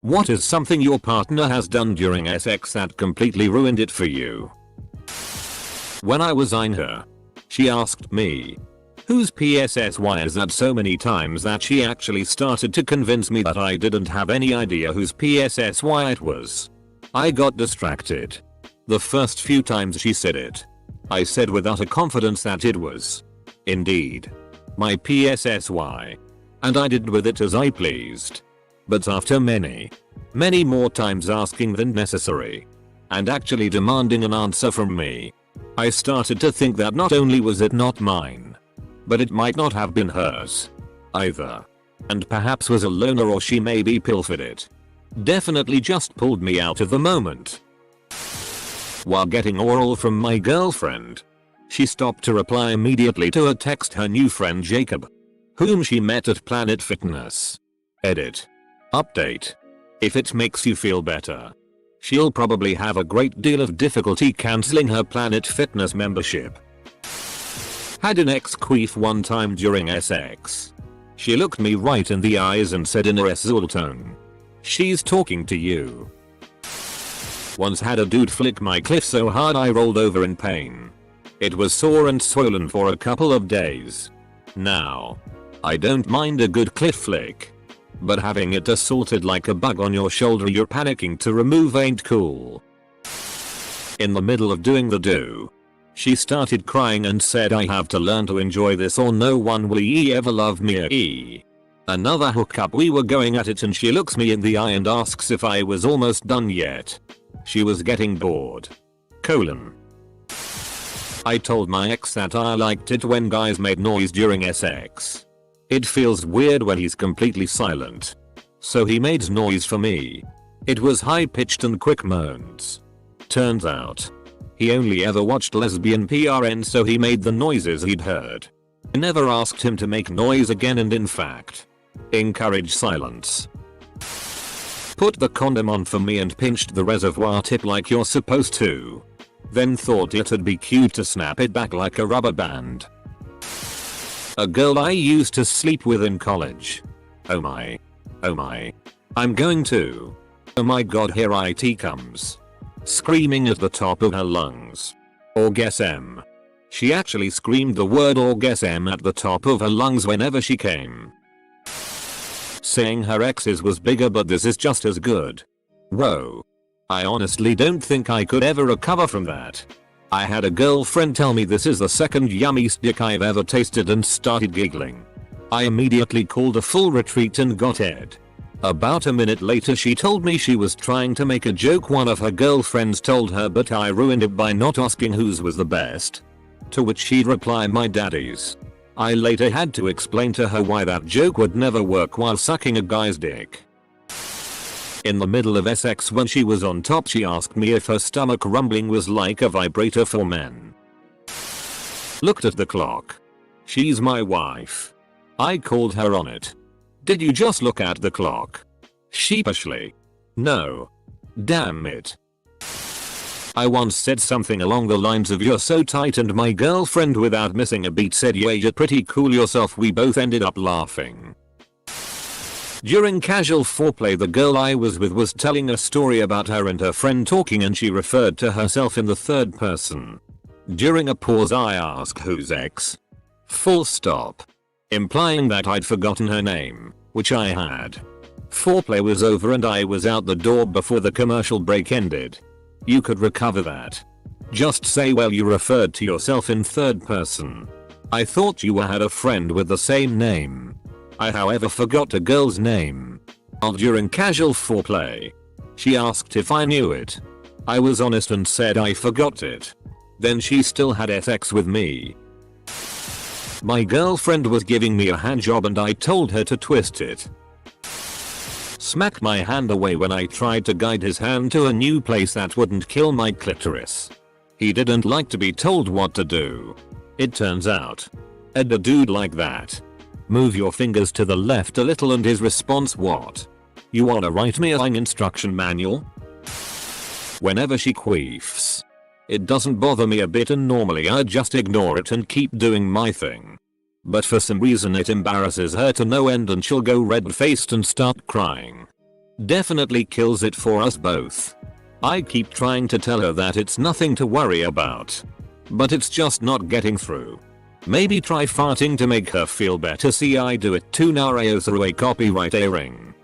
What is something your partner has done during sex that completely ruined it for you? When I was eyeing her, she asked me, "Whose PSSY is that?" so many times that she actually started to convince me that I didn't have any idea whose PSSY it was. I got distracted. The first few times she said it, I said with utter confidence that it was indeed my PSSY, and I did with it as I pleased. But after many more times asking than necessary, and actually demanding an answer from me, I started to think that not only was it not mine, but it might not have been hers either. And perhaps was a loner, or she maybe pilfered it. Definitely just pulled me out of the moment. While getting oral from my girlfriend, she stopped to reply immediately to a text her new friend Jacob, whom she met at Planet Fitness. Edit. Update. If it makes you feel better, she'll probably have a great deal of difficulty cancelling her Planet Fitness membership. Had an ex-queef one time during sex. She looked me right in the eyes and said in a result tone, "She's talking to you." Once had a dude flick my clit so hard I rolled over in pain. It was sore and swollen for a couple of days. Now, I don't mind a good clit flick, but having it assaulted like a bug on your shoulder you're panicking to remove ain't cool. In the middle of doing the do, she started crying and said, "I have to learn to enjoy this or no one will ever love me." Another hookup, we were going at it and she looks me in the eye and asks if I was almost done yet. She was getting bored. I told my ex that I liked it when guys made noise during sex. It feels weird when he's completely silent. So he made noise for me. It was high pitched and quick moans. Turns out, he only ever watched lesbian PRN, so he made the noises he'd heard. I never asked him to make noise again and in fact, encouraged silence. Put the condom on for me and pinched the reservoir tip like you're supposed to. Then thought it'd be cute to snap it back like a rubber band. A girl I used to sleep with in college. Oh my. I'm going to. Oh my god, here it comes. Screaming at the top of her lungs. Orgasm. She actually screamed the word orgasm at the top of her lungs whenever she came. Saying her ex's was bigger but this is just as good. Whoa. I honestly don't think I could ever recover from that. I had a girlfriend tell me this is the second yummiest dick I've ever tasted and started giggling. I immediately called a full retreat and got Ed. About a minute later she told me she was trying to make a joke one of her girlfriends told her, but I ruined it by not asking whose was the best. To which she'd reply, "My daddy's." I later had to explain to her why that joke would never work while sucking a guy's dick. In the middle of sex when she was on top she asked me if her stomach rumbling was like a vibrator for men. Looked at the clock. She's my wife. I called her on it. "Did you just look at the clock?" Sheepishly. "No. Damn it." I once said something along the lines of "You're so tight," and my girlfriend without missing a beat said, "Yeah, you're pretty cool yourself." We both ended up laughing. During casual foreplay the girl I was with was telling a story about her and her friend talking and she referred to herself in the third person. During a pause I asked whose ex? Full stop. Implying that I'd forgotten her name, which I had. Foreplay was over and I was out the door before the commercial break ended. You could recover that. Just say, "Well, you referred to yourself in third person. I thought you had a friend with the same name." I however forgot a girl's name. During casual foreplay, she asked if I knew it. I was honest and said I forgot it. Then she still had sex with me. My girlfriend was giving me a hand job and I told her to twist it. Smacked my hand away when I tried to guide his hand to a new place that wouldn't kill my clitoris. He didn't like to be told what to do. It turns out, a dude like that. Move your fingers to the left a little, and his response, "What? You wanna write me an instruction manual?" Whenever she queefs, it doesn't bother me a bit and normally I just ignore it and keep doing my thing. But for some reason it embarrasses her to no end and she'll go red-faced and start crying. Definitely kills it for us both. I keep trying to tell her that it's nothing to worry about. But it's just not getting through. Maybe try farting to make her feel better. See, I do it too. Nareo through a copyright airing.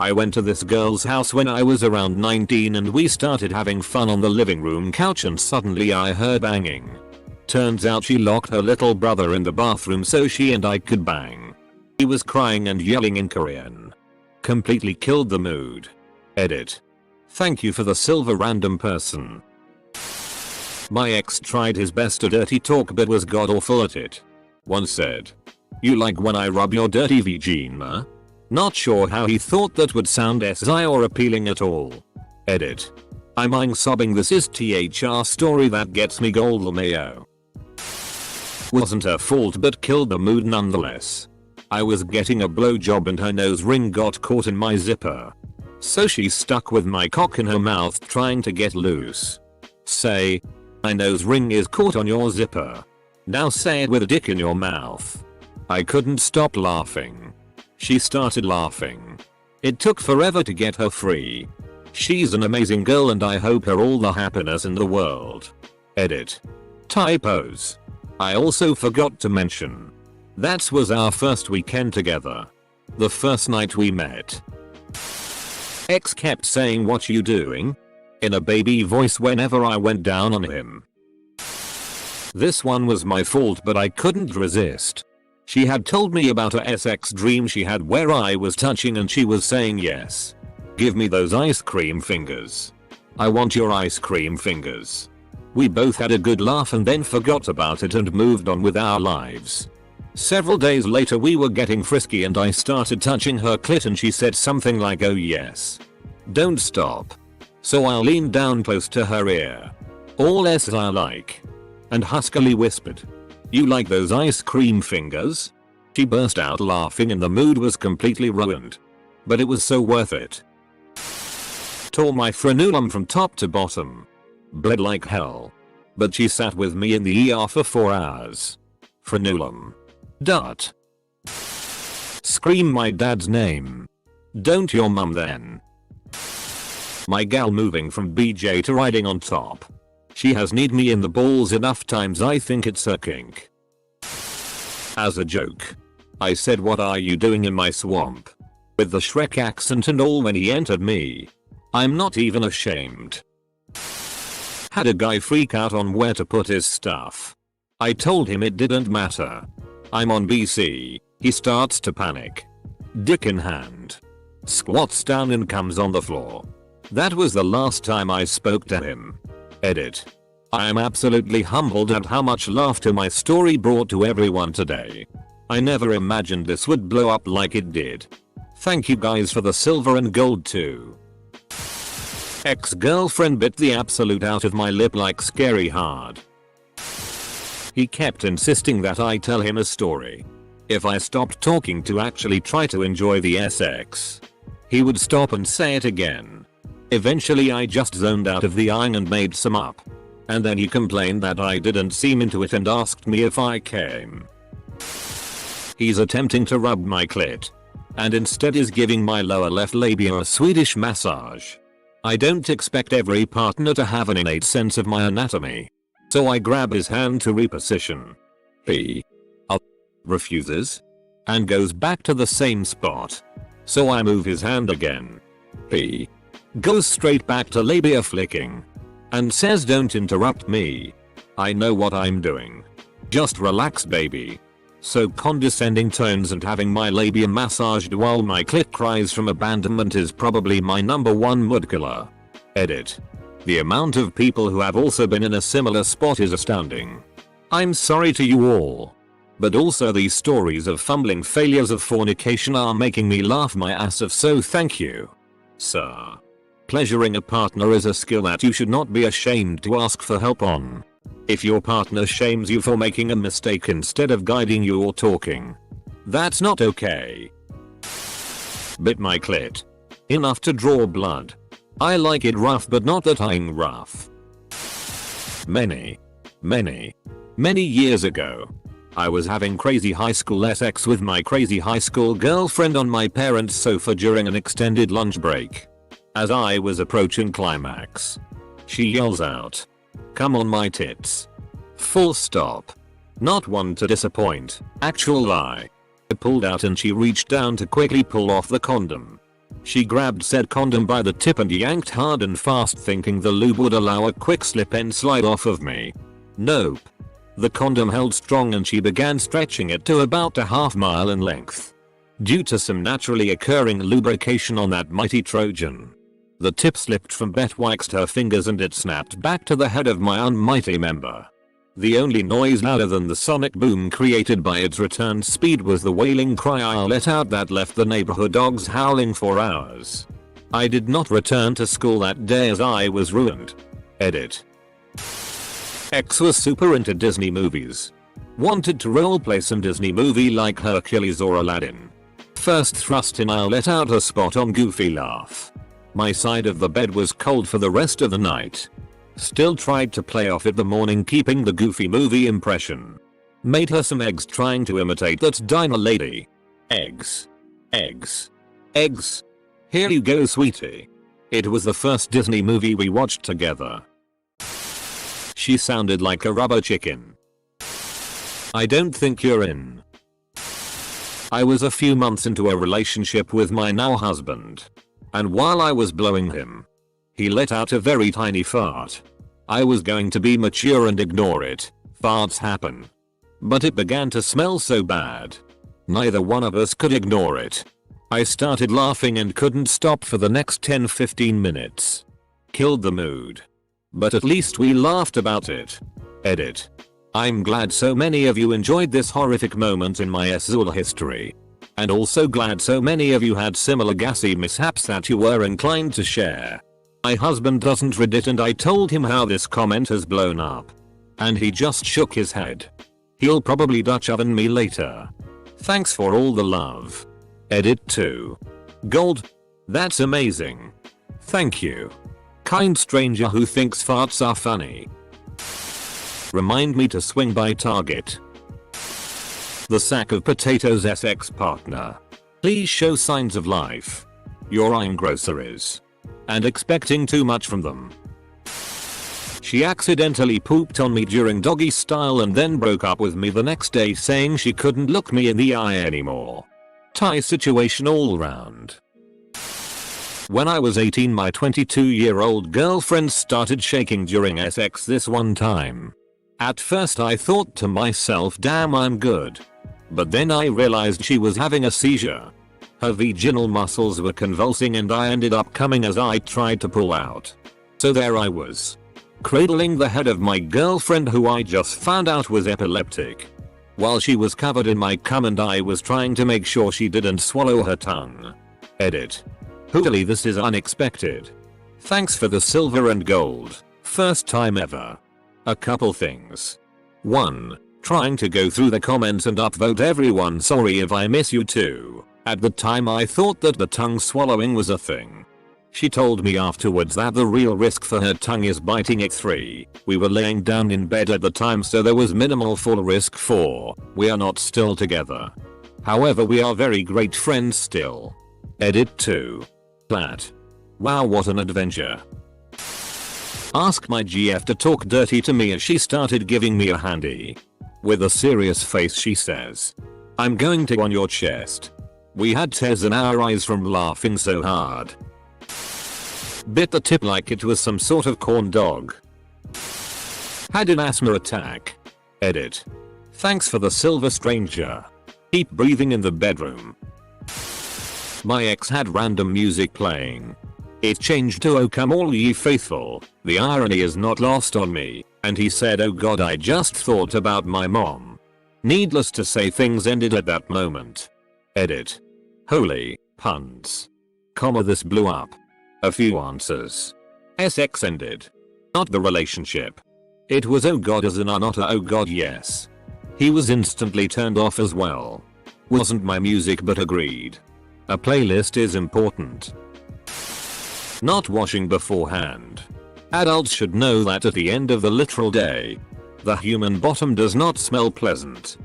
I went to this girl's house when I was around 19 and we started having fun on the living room couch and suddenly I heard banging. Turns out she locked her little brother in the bathroom so she and I could bang. He was crying and yelling in Korean. Completely killed the mood. Edit. Thank you for the silver random person. My ex tried his best to dirty talk but was god awful at it. Once said, "You like when I rub your dirty vagina?" Not sure how he thought that would sound SI or appealing at all. Edit. I'm sobbing. This is THR story that gets me gold mayo. Wasn't her fault but killed the mood nonetheless. I was getting a blowjob and her nose ring got caught in my zipper. So she stuck with my cock in her mouth trying to get loose. Say, "My nose ring is caught on your zipper." Now say it with a dick in your mouth. I couldn't stop laughing. She started laughing. It took forever to get her free. She's an amazing girl and I hope her all the happiness in the world. Edit. Typos. I also forgot to mention. That was our first weekend together. The first night we met. Ex kept saying, "What you doing?" in a baby voice whenever I went down on him. This one was my fault but I couldn't resist. She had told me about a sex dream she had where I was touching and she was saying yes. "Give me those ice cream fingers. I want your ice cream fingers." We both had a good laugh and then forgot about it and moved on with our lives. Several days later we were getting frisky and I started touching her clit and she said something like, "Oh yes. Don't stop." So I leaned down close to her ear. All as I like. And huskily whispered, "You like those ice cream fingers?" She burst out laughing and the mood was completely ruined. But it was so worth it. Tore my frenulum from top to bottom. Bled like hell. But she sat with me in the ER for 4 hours. Frenulum. Dot. Scream my dad's name. Don't your mum then. My gal moving from BJ to riding on top. She has kneed me in the balls enough times I think it's her kink. As a joke. I said, "What are you doing in my swamp?" with the Shrek accent and all when he entered me. I'm not even ashamed. Had a guy freak out on where to put his stuff. I told him it didn't matter. I'm on BC. He starts to panic. Dick in hand. Squats down and comes on the floor. That was the last time I spoke to him. Edit. I am absolutely humbled at how much laughter my story brought to everyone today. I never imagined this would blow up like it did. Thank you guys for the silver and gold too. Ex-girlfriend bit the absolute out of my lip like scary hard. He kept insisting that I tell him a story. If I stopped talking to actually try to enjoy the sex, he would stop and say it again. Eventually I just zoned out of the eyeing and made some up. And then he complained that I didn't seem into it and asked me if I came. He's attempting to rub my clit. And instead is giving my lower left labia a Swedish massage. I don't expect every partner to have an innate sense of my anatomy. So I grab his hand to reposition. He refuses. And goes back to the same spot. So I move his hand again. He goes straight back to labia flicking. And says, "Don't interrupt me. I know what I'm doing. Just relax, baby." So condescending tones and having my labia massaged while my clit cries from abandonment is probably my #1 mood killer. Edit. The amount of people who have also been in a similar spot is astounding. I'm sorry to you all. But also these stories of fumbling failures of fornication are making me laugh my ass off, so thank you. Sir. Pleasuring a partner is a skill that you should not be ashamed to ask for help on. If your partner shames you for making a mistake instead of guiding you or talking, that's not okay. Bit my clit. Enough to draw blood. I like it rough but not that I'm rough. Many years ago, I was having crazy high school sex with my crazy high school girlfriend on my parents' sofa during an extended lunch break. As I was approaching climax, she yells out, "Come on my tits." Full stop. Not one to disappoint, actual lie. I pulled out and she reached down to quickly pull off the condom. She grabbed said condom by the tip and yanked hard and fast, thinking the lube would allow a quick slip and slide off of me. Nope. The condom held strong and she began stretching it to about a half mile in length. Due to some naturally occurring lubrication on that mighty Trojan, the tip slipped from betwixt her fingers and it snapped back to the head of my unmighty member. The only noise louder than the sonic boom created by its return speed was the wailing cry I let out that left the neighborhood dogs howling for hours. I did not return to school that day as I was ruined. Edit. X was super into Disney movies. Wanted to roleplay some Disney movie like Hercules or Aladdin. First thrust in, I let out a spot on goofy laugh. My side of the bed was cold for the rest of the night. Still tried to play off it the morning, keeping the goofy movie impression. Made her some eggs trying to imitate that diner lady. Eggs. Eggs. Eggs. Here you go, sweetie. It was the first Disney movie we watched together. She sounded like a rubber chicken. I don't think you're in. I was a few months into a relationship with my now husband. And while I was blowing him, he let out a very tiny fart. I was going to be mature and ignore it. Farts happen. But it began to smell so bad. Neither one of us could ignore it. I started laughing and couldn't stop for the next 10-15 minutes. Killed the mood. But at least we laughed about it. Edit. I'm glad so many of you enjoyed this horrific moment in my Azul history. And also glad so many of you had similar gassy mishaps that you were inclined to share. My husband doesn't read it and I told him how this comment has blown up. And he just shook his head. He'll probably Dutch oven me later. Thanks for all the love. Edit 2. Gold. That's amazing. Thank you. Kind stranger who thinks farts are funny. Remind me to swing by Target. The sack of potatoes SX partner. Please show signs of life. You're eyeing groceries. And expecting too much from them. She accidentally pooped on me during doggy style and then broke up with me the next day saying she couldn't look me in the eye anymore. Tie situation all round. When I was 18, my 22-year-old girlfriend started shaking during sex this one time. At first I thought to myself, damn, I'm good. But then I realized she was having a seizure. Her vaginal muscles were convulsing and I ended up coming as I tried to pull out. So there I was, cradling the head of my girlfriend who I just found out was epileptic, while she was covered in my cum and I was trying to make sure she didn't swallow her tongue. Edit. Holy, this is unexpected. Thanks for the silver and gold. First time ever. A couple things. 1. Trying to go through the comments and upvote everyone, sorry if I miss you too. At the time I thought that the tongue swallowing was a thing. She told me afterwards that the real risk for her tongue is biting it. 3. We were laying down in bed at the time so there was minimal full risk. 4. We are not still together. However, we are very great friends still. Edit 2. Plat. Wow, what an adventure. Ask my GF to talk dirty to me as she started giving me a handy. With a serious face she says, I'm going to on your chest. We had tears in our eyes from laughing so hard. Bit the tip like it was some sort of corn dog. Had an asthma attack. Edit. Thanks for the silver, stranger. Keep breathing in the bedroom. My ex had random music playing. It changed to "Oh Come All Ye Faithful." The irony is not lost on me, and he said, "Oh God, I just thought about my mom." Needless to say, things ended at that moment. Edit. Holy puns. Comma, this blew up. A few answers. SX ended. Not the relationship. It was oh God as in not a oh God yes. He was instantly turned off as well. Wasn't my music but agreed. A playlist is important. Not washing beforehand. Adults should know that at the end of the literal day, the human bottom does not smell pleasant.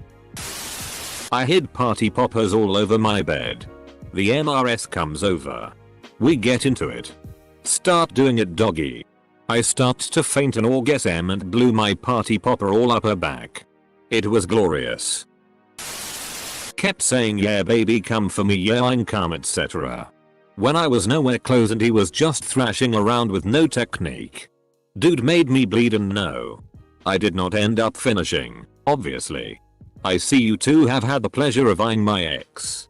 I hid party poppers all over my bed. The MRS comes over. We get into it. Start doing it doggy. I start to faint an orgasm and blew my party popper all up her back. It was glorious. Kept saying yeah baby come for me, yeah I'm calm, etc. When I was nowhere close and he was just thrashing around with no technique. Dude made me bleed and no. I did not end up finishing, obviously. I see you two have had the pleasure of eyeing my ex.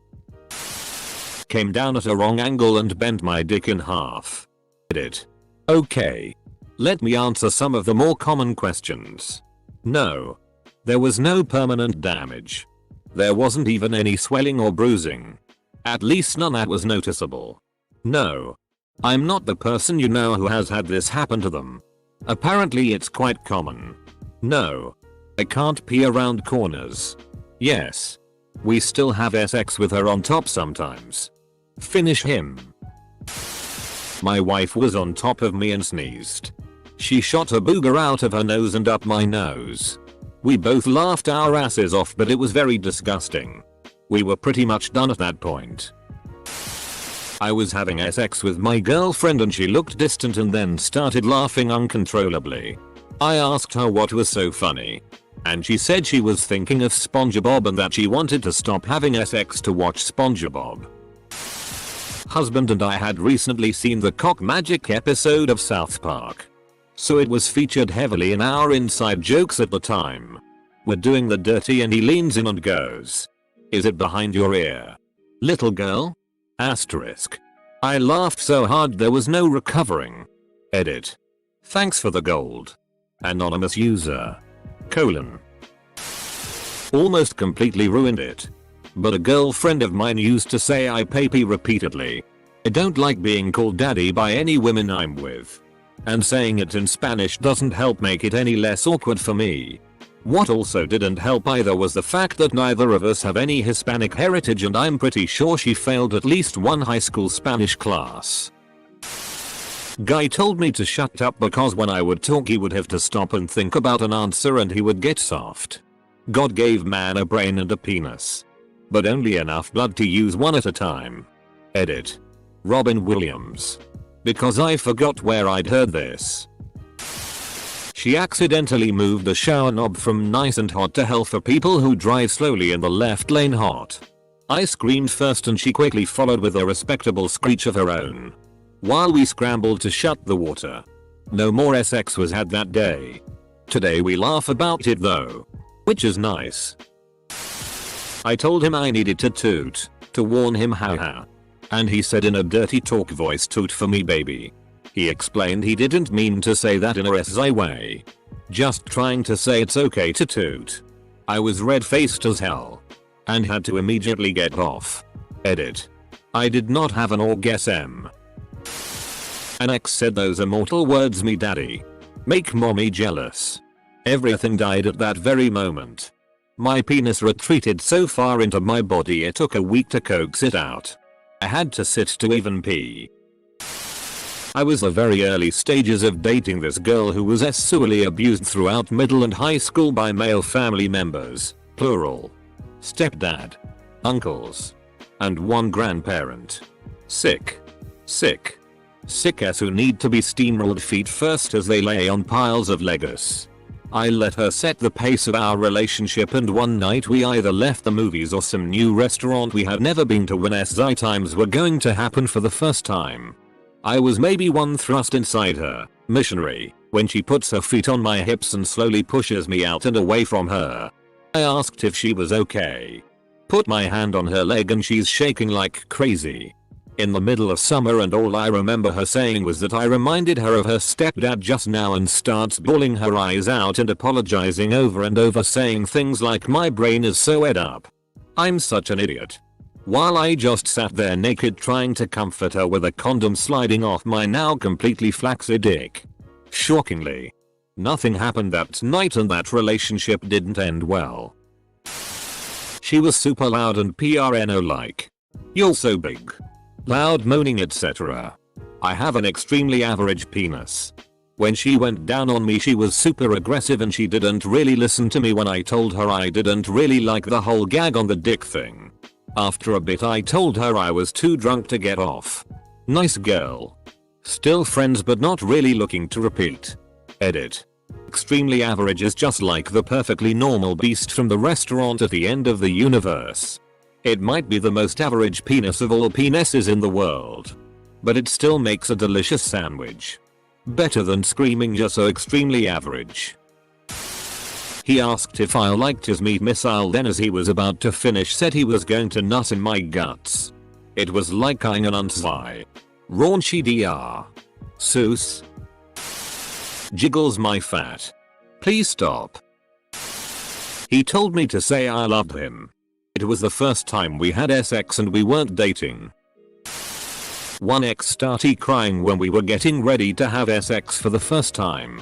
Came down at a wrong angle and bent my dick in half. Edit. Okay. Let me answer some of the more common questions. No. There was no permanent damage. There wasn't even any swelling or bruising. At least none that was noticeable. No. I'm not the person you know who has had this happen to them. Apparently it's quite common. No. I can't pee around corners. Yes. We still have sex with her on top sometimes. Finish him. My wife was on top of me and sneezed. She shot a booger out of her nose and up my nose. We both laughed our asses off, but it was very disgusting. We were pretty much done at that point. I was having sex with my girlfriend and she looked distant and then started laughing uncontrollably. I asked her what was so funny. And she said she was thinking of SpongeBob and that she wanted to stop having sex to watch SpongeBob. Husband and I had recently seen the Cock Magic episode of South Park. So it was featured heavily in our inside jokes at the time. We're doing the dirty and he leans in and goes, "Is it behind your ear, little girl?" Asterisk. I laughed so hard there was no recovering. Edit. Thanks for the gold. Anonymous user. Colon. Almost completely ruined it. But a girlfriend of mine used to say I pay repeatedly. I don't like being called daddy by any women I'm with. And saying it in Spanish doesn't help make it any less awkward for me. What also didn't help either was the fact that neither of us have any Hispanic heritage and I'm pretty sure she failed at least one high school Spanish class. Guy told me to shut up because when I would talk he would have to stop and think about an answer and he would get soft. God gave man a brain and a penis. But only enough blood to use one at a time. Edit. Robin Williams. Because I forgot where I'd heard this. She accidentally moved the shower knob from nice and hot to hell for people who drive slowly in the left lane hot. I screamed first and she quickly followed with a respectable screech of her own. While we scrambled to shut the water. No more sex was had that day. Today we laugh about it though. Which is nice. I told him I needed to toot. To warn him haha. And he said in a dirty talk voice, "Toot for me baby." He explained he didn't mean to say that in a SI way. Just trying to say it's okay to toot. I was red-faced as hell. And had to immediately get off. Edit. I did not have an orgasm. An ex said those immortal words, "me daddy." Make mommy jealous. Everything died at that very moment. My penis retreated so far into my body it took a week to coax it out. I had to sit to even pee. I was the very early stages of dating this girl who was sexually abused throughout middle and high school by male family members, plural. Stepdad. Uncles. And one grandparent. Sick. Sick. Sick as who need to be steamrolled feet first as they lay on piles of Legos. I let her set the pace of our relationship and one night we either left the movies or some new restaurant we had never been to when SI times were going to happen for the first time. I was maybe one thrust inside her, missionary, when she puts her feet on my hips and slowly pushes me out and away from her. I asked if she was okay. Put my hand on her leg and she's shaking like crazy. In the middle of summer and all I remember her saying was that I reminded her of her stepdad just now and starts bawling her eyes out and apologizing over and over saying things like my brain is so ed up. I'm such an idiot. While I just sat there naked trying to comfort her with a condom sliding off my now completely flaccid dick. Shockingly. Nothing happened that night and that relationship didn't end well. She was super loud and PRNO like. "You're so big." Loud moaning etc. I have an extremely average penis. When she went down on me she was super aggressive and she didn't really listen to me when I told her I didn't really like the whole gag on the dick thing. After a bit I told her I was too drunk to get off. Nice girl. Still friends but not really looking to repeat. Edit. Extremely average is just like the perfectly normal beast from the restaurant at the end of the universe. It might be the most average penis of all penises in the world. But it still makes a delicious sandwich. Better than screaming you're so extremely average. He asked if I liked his meat missile, then as he was about to finish said he was going to nut in my guts. It was like an unzai. Raunchy dr. Seuss. Jiggles my fat. Please stop. He told me to say I loved him. It was the first time we had sex and we weren't dating. One ex started crying when we were getting ready to have sex for the first time.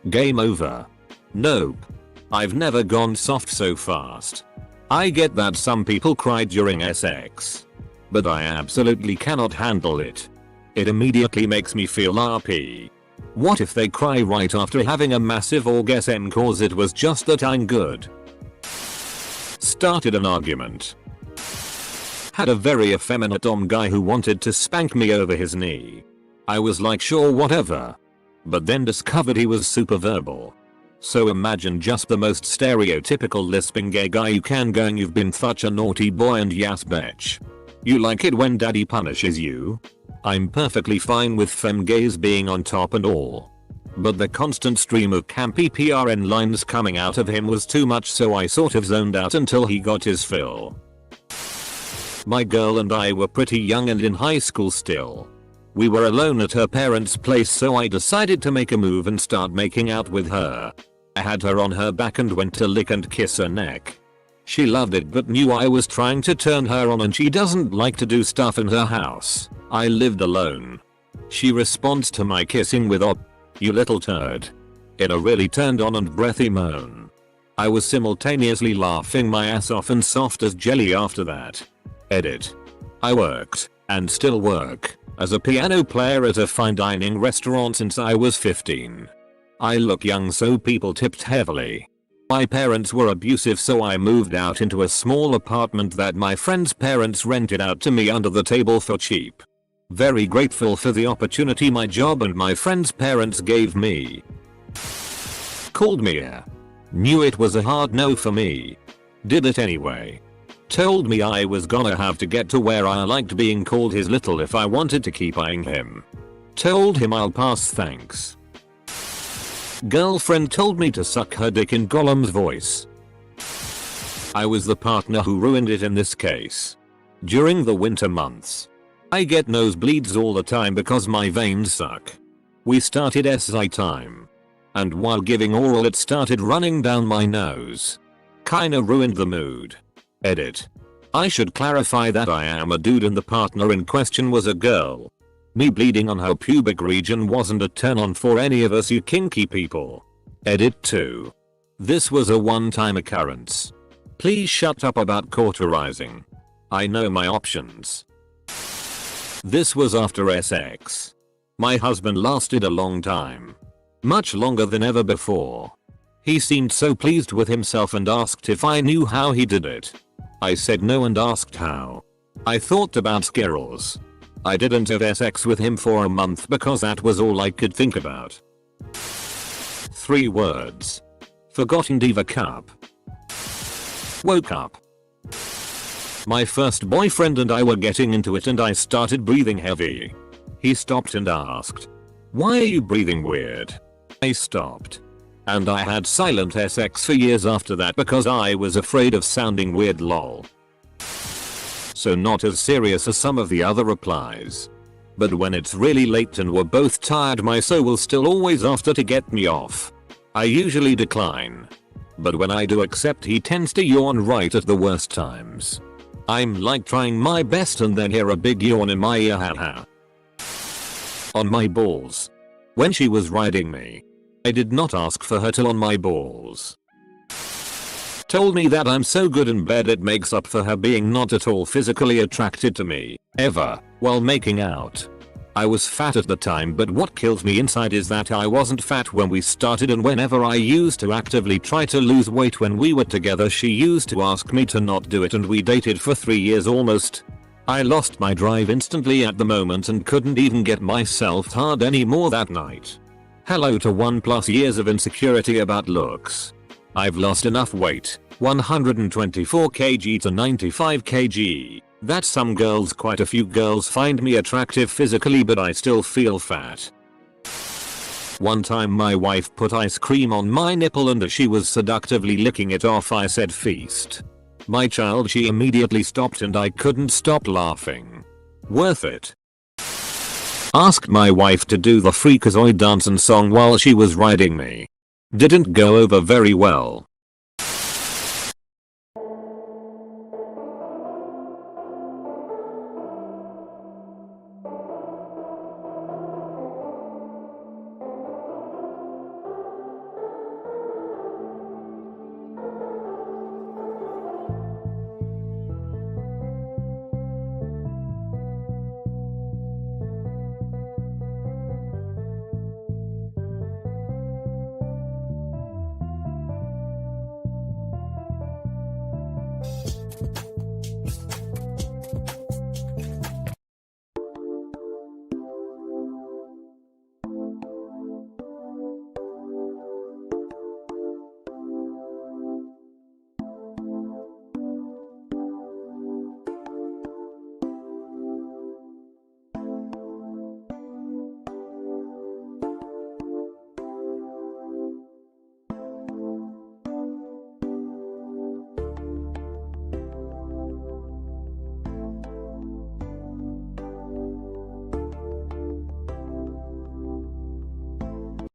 Game over. Nope. I've never gone soft so fast. I get that some people cry during sex. But I absolutely cannot handle it. It immediately makes me feel RP. What if they cry right after having a massive orgasm cause it was just that I'm good? Started an argument. Had a very effeminate guy who wanted to spank me over his knee. I was like sure whatever. But then discovered he was super verbal. So imagine just the most stereotypical lisping gay guy you can going you've been such a naughty boy and yes bitch. You like it when daddy punishes you? I'm perfectly fine with femme gays being on top and all. But the constant stream of campy PRN lines coming out of him was too much so I sort of zoned out until he got his fill. My girl and I were pretty young and in high school still. We were alone at her parents' place so I decided to make a move and start making out with her. I had her on her back and went to lick and kiss her neck. She loved it but knew I was trying to turn her on and she doesn't like to do stuff in her house. I lived alone. She responds to my kissing with "Oh, you little turd," in a really turned on and breathy moan. I was simultaneously laughing my ass off and soft as jelly after that. Edit. I worked, and still work, as a piano player at a fine dining restaurant since I was 15. I look young so people tipped heavily. My parents were abusive so I moved out into a small apartment that my friend's parents rented out to me under the table for cheap. Very grateful for the opportunity my job and my friend's parents gave me. Called me a. Knew it was a hard no for me. Did it anyway. Told me I was gonna have to get to where I liked being called his little if I wanted to keep eyeing him. Told him I'll pass thanks. Girlfriend told me to suck her dick in Gollum's voice. I was the partner who ruined it in this case. During the winter months. I get nosebleeds all the time because my veins suck. We started SI time. And while giving oral it started running down my nose. Kinda ruined the mood. Edit. I should clarify that I am a dude and the partner in question was a girl. Me bleeding on her pubic region wasn't a turn on for any of us you kinky people. Edit 2. This was a one-time occurrence. Please shut up about cauterizing. I know my options. This was after sex. My husband lasted a long time. Much longer than ever before. He seemed so pleased with himself and asked if I knew how he did it. I said no and asked how. I thought about Skittles. I didn't have sex with him for a month because that was all I could think about. 3 words. Forgotten diva cup. Woke up. My first boyfriend and I were getting into it and I started breathing heavy. He stopped and asked, "Why are you breathing weird?" I stopped. And I had silent sex for years after that because I was afraid of sounding weird lol. So not as serious as some of the other replies. But when it's really late and we're both tired my soul will still always after to get me off. I usually decline. But when I do accept he tends to yawn right at the worst times. I'm like trying my best and then hear a big yawn in my ear haha. On my balls. When she was riding me. I did not ask for her to on my balls. Told me that I'm so good in bed it makes up for her being not at all physically attracted to me, ever, while making out. I was fat at the time, but what kills me inside is that I wasn't fat when we started, and whenever I used to actively try to lose weight when we were together, she used to ask me to not do it, and we dated for 3 years almost. I lost my drive instantly at the moment and couldn't even get myself hard anymore that night. Hello to 1+ years of insecurity about looks. I've lost enough weight, 124 kg to 95 kg. That some girls, quite a few girls, find me attractive physically, but I still feel fat. One time my wife put ice cream on my nipple, and as she was seductively licking it off, I said feast. My child, she immediately stopped and I couldn't stop laughing. Worth it. Asked my wife to do the Freakazoid dance and song while she was riding me. Didn't go over very well.